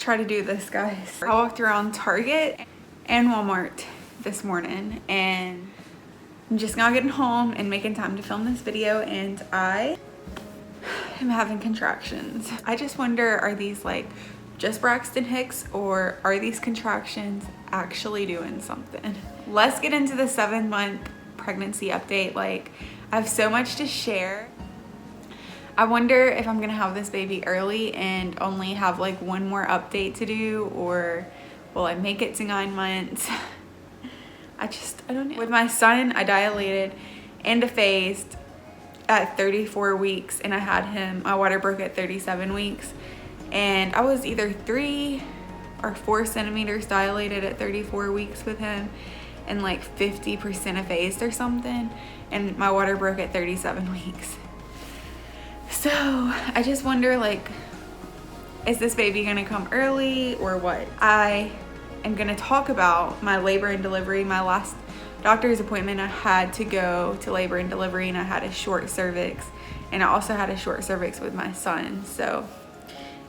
try to do this, guys. I walked around Target and Walmart this morning, and I'm just now getting home and making time to film this video, and I am having contractions. I just wonder, are these like just Braxton Hicks, or are these contractions actually doing something? Let's get into the 7-month pregnancy update. Like, I have so much to share. I wonder if I'm gonna have this baby early and only have like one more update to do, or will I make it to 9 months? I don't know. With my son, I dilated and ephased at 34 weeks, and I had him, my water broke at 37 weeks, and I was either 3 or 4 centimeters dilated at 34 weeks with him, and like 50% ephased or something, and my water broke at 37 weeks. So I just wonder, like, is this baby gonna come early or what? I am gonna talk about my labor and delivery. My last doctor's appointment, I had to go to labor and delivery, and I had a short cervix, and I also had a short cervix with my son. So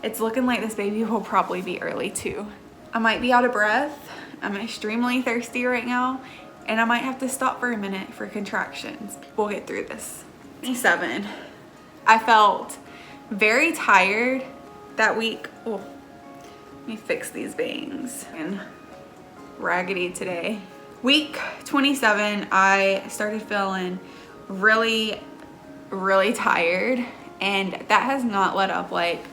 it's looking like this baby will probably be early too. I might be out of breath. I'm extremely thirsty right now, and I might have to stop for a minute for contractions. We'll get through this. 7. I felt very tired that week. Oh, let me fix these bangs. And raggedy today. Week 27, I started feeling really tired, and that has not let up. Like,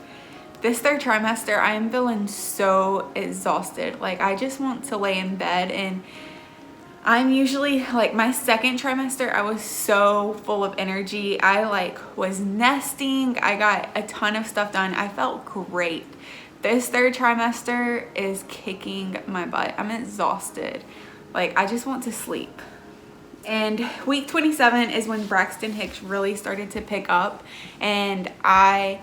this 3rd trimester, I am feeling so exhausted. Like, I just want to lay in bed, and I'm usually, like, my 2nd trimester, I was so full of energy. I like was nesting. I got a ton of stuff done. I felt great. This 3rd trimester is kicking my butt. I'm exhausted. Like, I just want to sleep. And week 27 is when Braxton Hicks really started to pick up, and I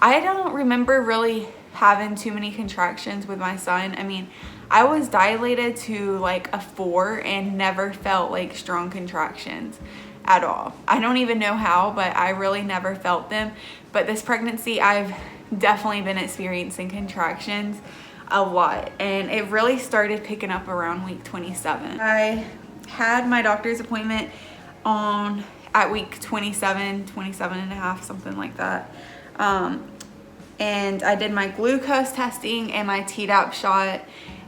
don't remember really having too many contractions with my son. I mean, I was dilated to like a 4 and never felt like strong contractions at all. I don't even know how, but I really never felt them. But this pregnancy, I've definitely been experiencing contractions a lot, and it really started picking up around week 27. I had my doctor's appointment at week 27 and a half, something like that. And I did my glucose testing and my Tdap shot,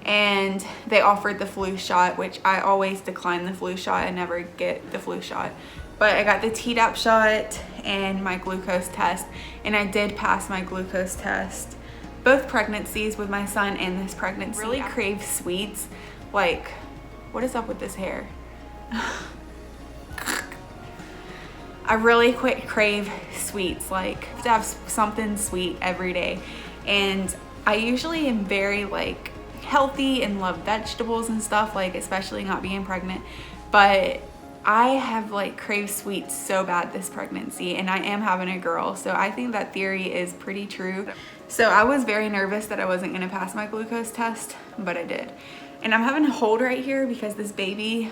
and they offered the flu shot, which I always decline the flu shot. I never get the flu shot, but I got the Tdap shot and my glucose test, and I did pass my glucose test both pregnancies with my son and this pregnancy. Really crave sweets. Like, what is up with this hair? I really crave sweets. Like, I have to have something sweet every day, and I usually am very like healthy and love vegetables and stuff, like especially not being pregnant, but I have like craved sweets so bad this pregnancy, and I am having a girl, so I think that theory is pretty true. So I was very nervous that I wasn't gonna pass my glucose test, but I did. And I'm having a hold right here because this baby,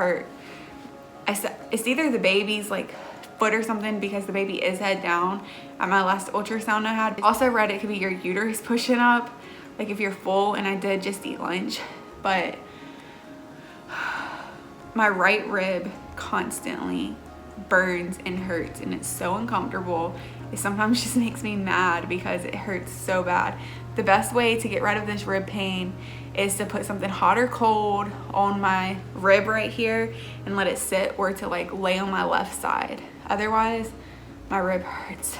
it's either the baby's like foot or something, because the baby is head down. At my last ultrasound I had, also read it could be your uterus pushing up, like if you're full, and I did just eat lunch. But my right rib constantly burns and hurts, and it's so uncomfortable. It sometimes just makes me mad because it hurts so bad. The best way to get rid of this rib pain is to put something hot or cold on my rib right here and let it sit, or to like lay on my left side. Otherwise, my rib hurts.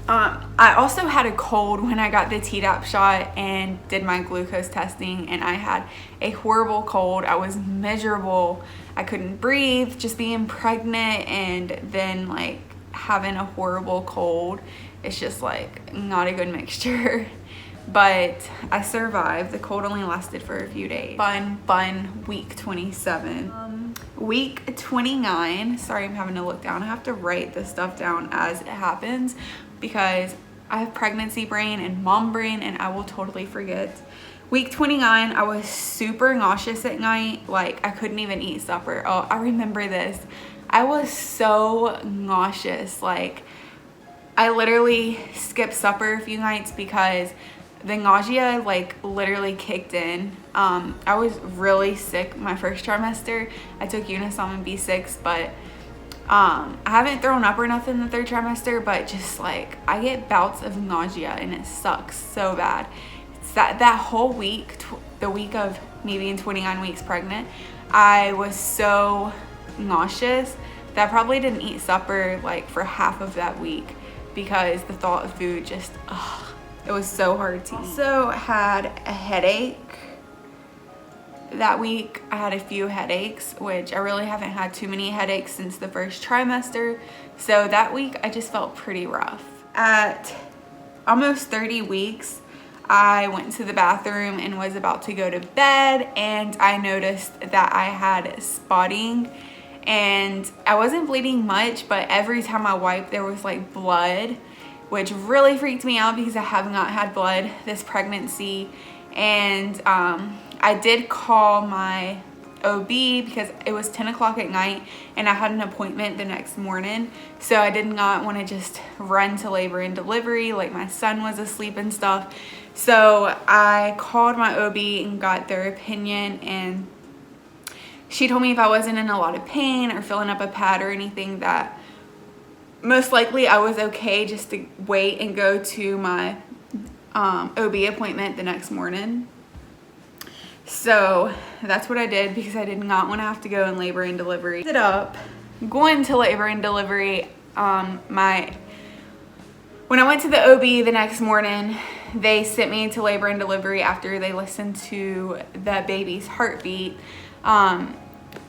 I also had a cold when I got the Tdap shot and did my glucose testing, and I had a horrible cold. I was miserable. I couldn't breathe, just being pregnant and then like having a horrible cold. It's just like not a good mixture. But I survived. The cold only lasted for a few days. Fun week 27. Week 29, sorry, I'm having to look down. I have to write this stuff down as it happens because I have pregnancy brain and mom brain, and I will totally forget. Week 29, I was super nauseous at night. Like, I couldn't even eat supper. Oh, I remember this. I was so nauseous. Like, I literally skipped supper a few nights because the nausea like literally kicked in. I was really sick my first trimester. I took Unisom and B6, but I haven't thrown up or nothing the third trimester, but just like I get bouts of nausea and it sucks so bad. It's that whole week, the week of me being 29 weeks pregnant, I was so nauseous that I probably didn't eat supper like for half of that week because the thought of food just, it was so hard to eat. Also had a headache that week. I had a few headaches, which I really haven't had too many headaches since the first trimester. So that week I just felt pretty rough. At almost 30 weeks, I went to the bathroom and was about to go to bed, and I noticed that I had spotting, and I wasn't bleeding much, but every time I wiped there was like blood, which really freaked me out because I have not had blood this pregnancy. And I did call my OB because it was 10 o'clock at night and I had an appointment the next morning. So I did not want to just run to labor and delivery, like my son was asleep and stuff. So I called my OB and got their opinion, and she told me if I wasn't in a lot of pain or filling up a pad or anything, that most likely I was okay just to wait and go to my OB appointment the next morning. So that's what I did because I did not want to have to go in labor and delivery. Ended up going to labor and delivery. When I went to the OB the next morning, they sent me to labor and delivery after they listened to the baby's heartbeat. My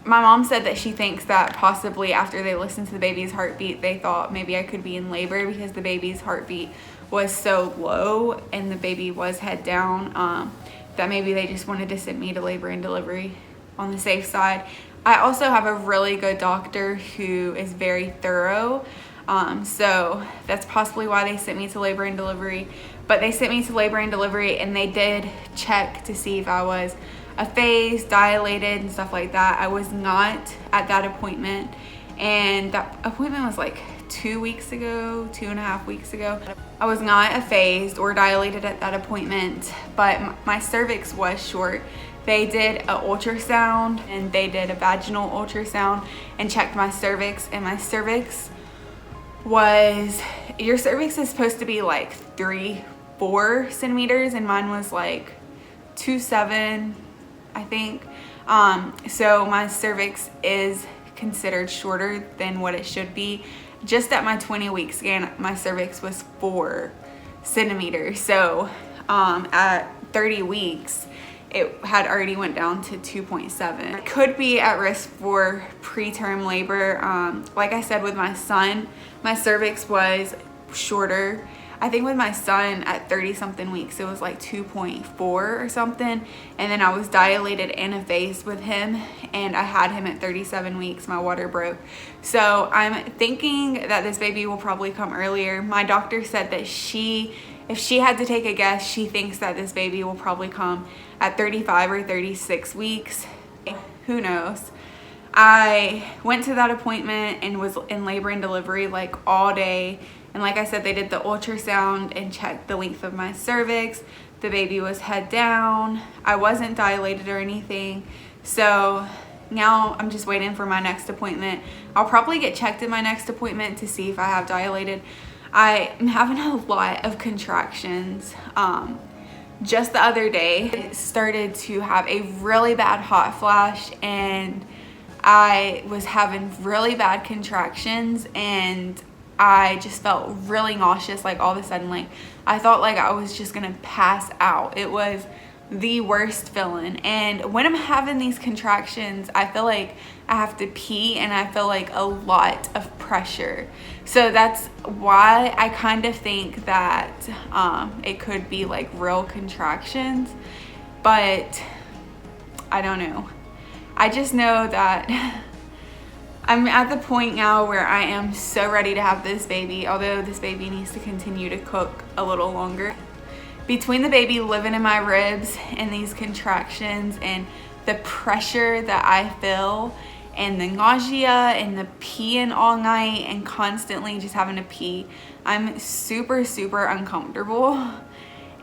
mom said that she thinks that possibly after they listened to the baby's heartbeat, they thought maybe I could be in labor because the baby's heartbeat was so low and the baby was head down, that maybe they just wanted to send me to labor and delivery on the safe side. I also have a really good doctor who is very thorough, so that's possibly why they sent me to labor and delivery. But they sent me to labor and delivery and they did check to see if I was apphased, dilated, and stuff like that. I was not at that appointment, and that appointment was like 2.5 weeks ago. I was not apphased or dilated at that appointment, but my cervix was short. They did an ultrasound and they did a vaginal ultrasound and checked my cervix, and my cervix was, your cervix is supposed to be like 3-4 centimeters and mine was like 2.7, I think. So my cervix is considered shorter than what it should be. Just at my 20-week scan, my cervix was 4 centimeters. So at 30 weeks, it had already went down to 2.7. I could be at risk for preterm labor. Like I said, with my son, my cervix was shorter. I think with my son at 30 something weeks, it was like 2.4 or something. And then I was dilated and effaced with him, and I had him at 37 weeks, my water broke. So I'm thinking that this baby will probably come earlier. My doctor said that if she had to take a guess, she thinks that this baby will probably come at 35 or 36 weeks. Who knows? I went to that appointment and was in labor and delivery like all day. And like I said, they did the ultrasound and checked the length of my cervix. The baby was head down. I wasn't dilated or anything. So now I'm just waiting for my next appointment. I'll probably get checked at my next appointment to see if I have dilated. I am having a lot of contractions. Just the other day, I started to have a really bad hot flash, and I was having really bad contractions, and I just felt really nauseous. Like all of a sudden, like I thought like I was just gonna pass out. It was the worst feeling. And when I'm having these contractions, I feel like I have to pee, and I feel like a lot of pressure. So that's why I kind of think that it could be like real contractions, but I don't know. I just know that I'm at the point now where I am so ready to have this baby, although this baby needs to continue to cook a little longer. Between the baby living in my ribs and these contractions and the pressure that I feel and the nausea and the peeing all night and constantly just having to pee, I'm super, super uncomfortable.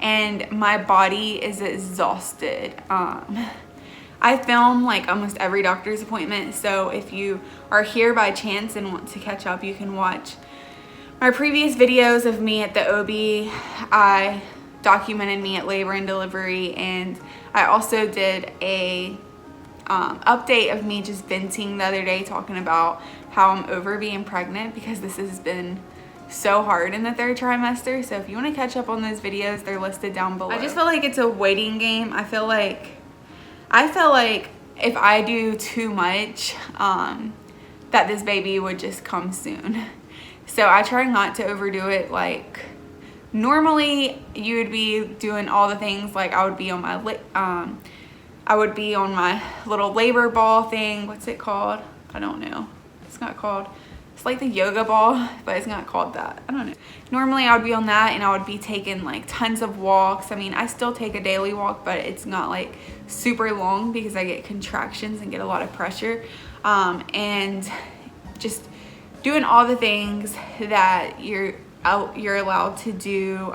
and my body is exhausted. I film like almost every doctor's appointment, so if you are here by chance and want to catch up, you can watch my previous videos of me at the OB. I documented me at labor and delivery, and I also did a update of me just venting the other day, talking about how I'm over being pregnant because this has been so hard in the 3rd trimester. So if you want to catch up on those videos, they're listed down below. I just feel like it's a waiting game. I feel like if I do too much, that this baby would just come soon. So I try not to overdo it. Like normally you would be doing all the things, like I would be on my little labor ball thing. What's it called? I don't know. It's not called. It's like the yoga ball, but it's not called that. I don't know. Normally I would be on that, and I would be taking like tons of walks. I mean, I still take a daily walk, but it's not like super long because I get contractions and get a lot of pressure. And just doing all the things that you're allowed to do,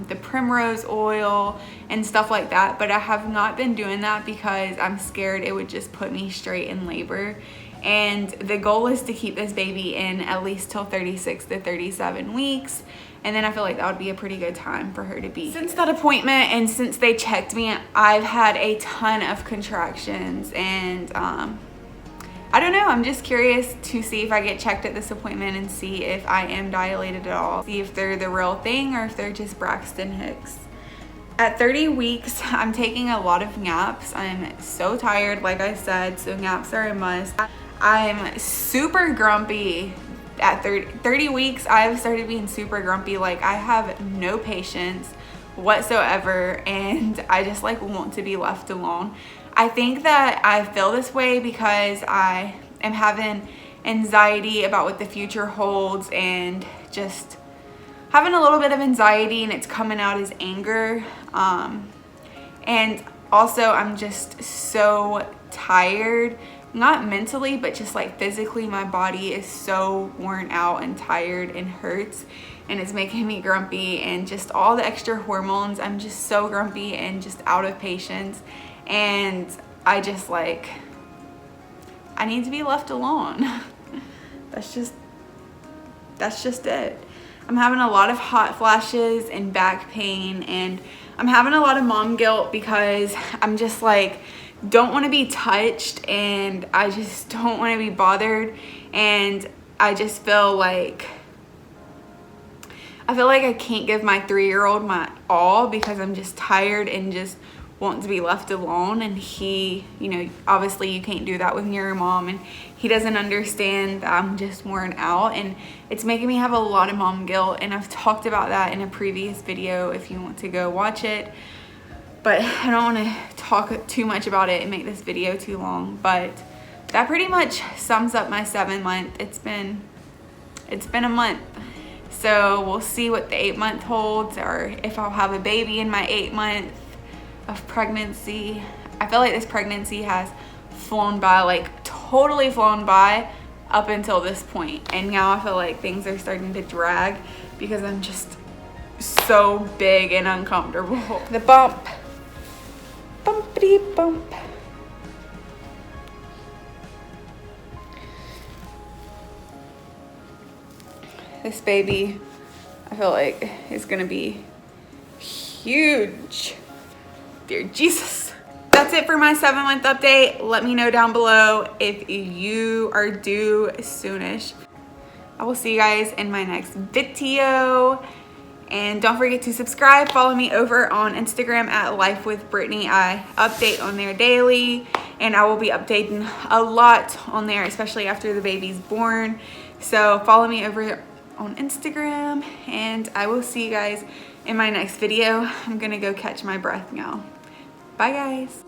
the primrose oil and stuff like that. But I have not been doing that because I'm scared it would just put me straight in labor. And the goal is to keep this baby in at least till 36 to 37 weeks. And then I feel like that would be a pretty good time for her to be. Since that appointment and since they checked me, I've had a ton of contractions, and I don't know, I'm just curious to see if I get checked at this appointment and see if I am dilated at all. See if they're the real thing or if they're just Braxton hicks. At 30 weeks, I'm taking a lot of naps. I'm so tired, like I said, so naps are a must. I'm super grumpy. At 30 weeks, I've started being super grumpy. Like I have no patience whatsoever, and I just like want to be left alone. I think that I feel this way because I am having anxiety about what the future holds, and just having a little bit of anxiety, and it's coming out as anger. And also I'm just so tired, not mentally, but just like physically. My body is so worn out and tired and hurts, and it's making me grumpy, and just all the extra hormones. I'm just so grumpy and just out of patience. And I just like, I need to be left alone. That's just it. I'm having a lot of hot flashes and back pain, and I'm having a lot of mom guilt because I'm just like, don't want to be touched, and I just don't want to be bothered, and I just feel like I can't give my 3-year-old my all because I'm just tired and just want to be left alone. And he, you know, obviously you can't do that with your mom, and he doesn't understand that I'm just worn out, and it's making me have a lot of mom guilt. And I've talked about that in a previous video if you want to go watch it, but I don't want to talk too much about it and make this video too long. But that pretty much sums up my 7 month. It's been a month. So we'll see what the 8 month holds, or if I'll have a baby in my 8 month of pregnancy. I feel like this pregnancy has flown by, like totally flown by up until this point. And now I feel like things are starting to drag because I'm just so big and uncomfortable. The bump. Bumpity bump. This baby, I feel like, is gonna be huge. Dear Jesus. That's it for my 7 month update. Let me know down below if you are due soonish. I will see you guys in my next video. And don't forget to subscribe. Follow me over on Instagram at Life with Brittany. I update on there daily, and I will be updating a lot on there, especially after the baby's born. So follow me over on Instagram, and I will see you guys in my next video. I'm gonna go catch my breath now. Bye guys.